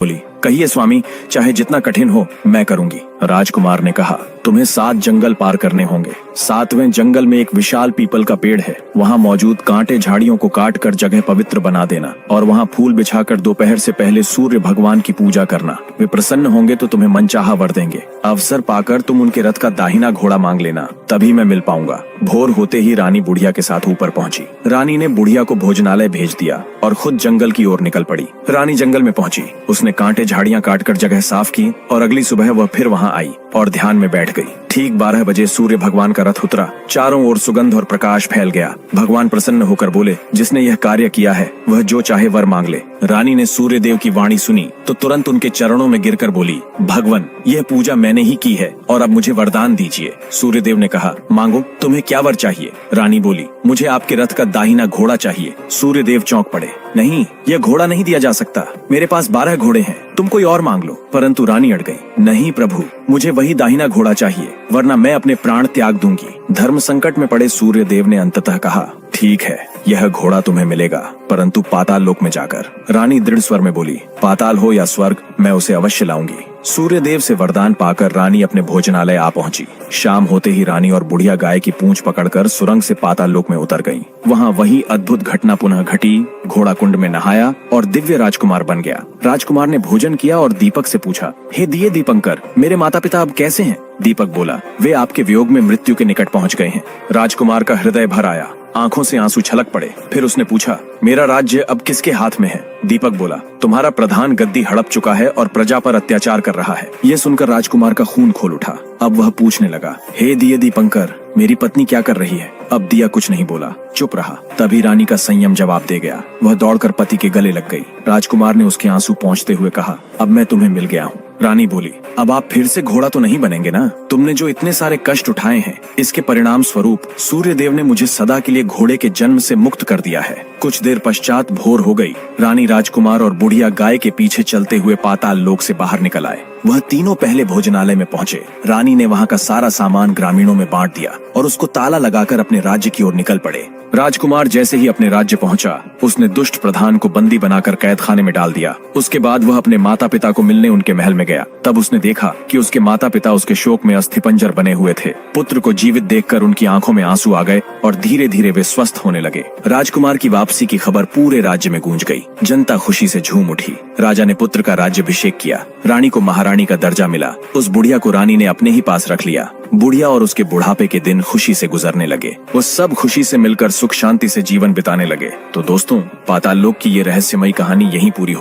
बोली, कहिए स्वामी, चाहे जितना कठिन हो मैं करूंगी। राजकुमार ने कहा, तुम्हें 7 जंगल पार करने होंगे। 7वें जंगल में एक विशाल पीपल का पेड़ है। वहाँ मौजूद कांटे झाड़ियों को काट कर जगह पवित्र बना देना और वहाँ फूल बिछाकर दोपहर से पहले सूर्य भगवान की पूजा करना। वे प्रसन्न होंगे तो तुम्हें मनचाहा वर देंगे। अवसर पाकर तुम उनके रथ का दाहिना घोड़ा मांग लेना, तभी मैं मिल पाऊंगा। भोर होते ही रानी बुढ़िया के साथ ऊपर पहुंची। रानी ने बुढ़िया को भोजनालय भेज दिया और खुद जंगल की ओर निकल पड़ी। रानी जंगल में पहुंची। उसने कांटे झाड़ियां काटकर जगह साफ की और अगली सुबह वह फिर वहां आई और ध्यान में बैठ गई। ठीक 12 बजे सूर्य भगवान का रथ उतरा। चारों ओर सुगंध और प्रकाश फैल गया। भगवान प्रसन्न होकर बोले, जिसने यह कार्य किया है वह जो चाहे वर मांग ले। रानी ने सूर्य देव की वाणी सुनी तो तुरंत उनके चरणों में गिरकर बोली, भगवान, यह पूजा मैंने ही की है और अब मुझे वरदान दीजिए। सूर्य देव ने कहा, मांगो, तुम्हें क्या वर चाहिए? रानी बोली, मुझे आपके रथ का दाहिना घोड़ा चाहिए। सूर्य देव चौंक पड़े, नहीं, यह घोड़ा नहीं दिया जा सकता। मेरे पास 12 घोड़े हैं, तुम कोई और मांग लो। परंतु रानी अड़ गई, नहीं प्रभु, मुझे वही दाहिना घोड़ा चाहिए, वरना मैं अपने प्राण त्याग दूंगी। धर्म संकट में पड़े सूर्य देव ने अंततः कहा, ठीक है, यह घोड़ा तुम्हें मिलेगा, परंतु पाताल लोक में जाकर। रानी दृढ़ स्वर में बोली, पाताल हो या स्वर्ग, मैं उसे अवश्य लाऊंगी। सूर्य देव से वरदान पाकर रानी अपने भोजनालय आ पहुंची। शाम होते ही रानी और बुढ़िया गाय की पूंछ पकड़कर सुरंग से पाताल लोक में उतर गईं। वहां वही अद्भुत घटना पुनः घटी। घोड़ा कुंड में नहाया और दिव्य राजकुमार बन गया। राजकुमार ने भोजन किया और दीपक से पूछा, हे दिए दीपंकर, मेरे माता पिता अब कैसे हैं? दीपक बोला, वे आपके वियोग में मृत्यु के निकट पहुंच गए हैं। राजकुमार का हृदय भर आया, आंखों से आंसू छलक पड़े। फिर उसने पूछा, मेरा राज्य अब किसके हाथ में है? दीपक बोला, तुम्हारा प्रधान गद्दी हड़प चुका है और प्रजा पर अत्याचार कर रहा है। यह सुनकर राजकुमार का खून खोल उठा। अब वह पूछने लगा, हे दिए दीपंकर, मेरी पत्नी क्या कर रही है? अब दिया कुछ नहीं बोला, चुप रहा। तभी रानी का संयम जवाब दे गया। वह दौड़कर पति के गले लग गई। राजकुमार ने उसके आंसू पोंछते हुए कहा, अब मैं तुम्हें मिल गया हूँ। रानी बोली, अब आप फिर से घोड़ा तो नहीं बनेंगे ना? तुमने जो इतने सारे कष्ट उठाए हैं, इसके परिणाम स्वरूप सूर्य देव ने मुझे सदा के लिए घोड़े के जन्म से मुक्त कर दिया है। कुछ देर पश्चात भोर हो गई। रानी, राजकुमार और बुढ़िया गाय के पीछे चलते हुए पाताल लोक से बाहर निकल आए। वह तीनों पहले भोजनालय में पहुंचे। रानी ने वहां का सारा सामान ग्रामीणों में बांट दिया और उसको ताला लगाकर अपने राज्य की ओर निकल पड़े। राजकुमार जैसे ही अपने राज्य पहुंचा, उसने दुष्ट प्रधान को बंदी बनाकर कैद खाने में डाल दिया। उसके बाद वह अपने माता पिता को मिलने उनके महल में गया। तब उसने देखा कि उसके माता पिता उसके शोक में अस्थिपंजर बने हुए थे। पुत्र को जीवित देखकर उनकी आंखों में आंसू आ गए और धीरे धीरे वे स्वस्थ होने लगे। राजकुमार की वापसी की खबर पूरे राज्य में गूंज गई। जनता खुशी से झूम उठी। राजा ने पुत्र का राज्याभिषेक किया। रानी को महारानी का दर्जा मिला। उस बुढ़िया को रानी ने अपने ही पास रख लिया। बुढ़िया और उसके बुढ़ापे के दिन खुशी से गुजरने लगे। वो सब खुशी से मिलकर सुख शांति से जीवन बिताने लगे। तो दोस्तों, पाताल लोक की ये रहस्यमयी कहानी यहीं पूरी होती है।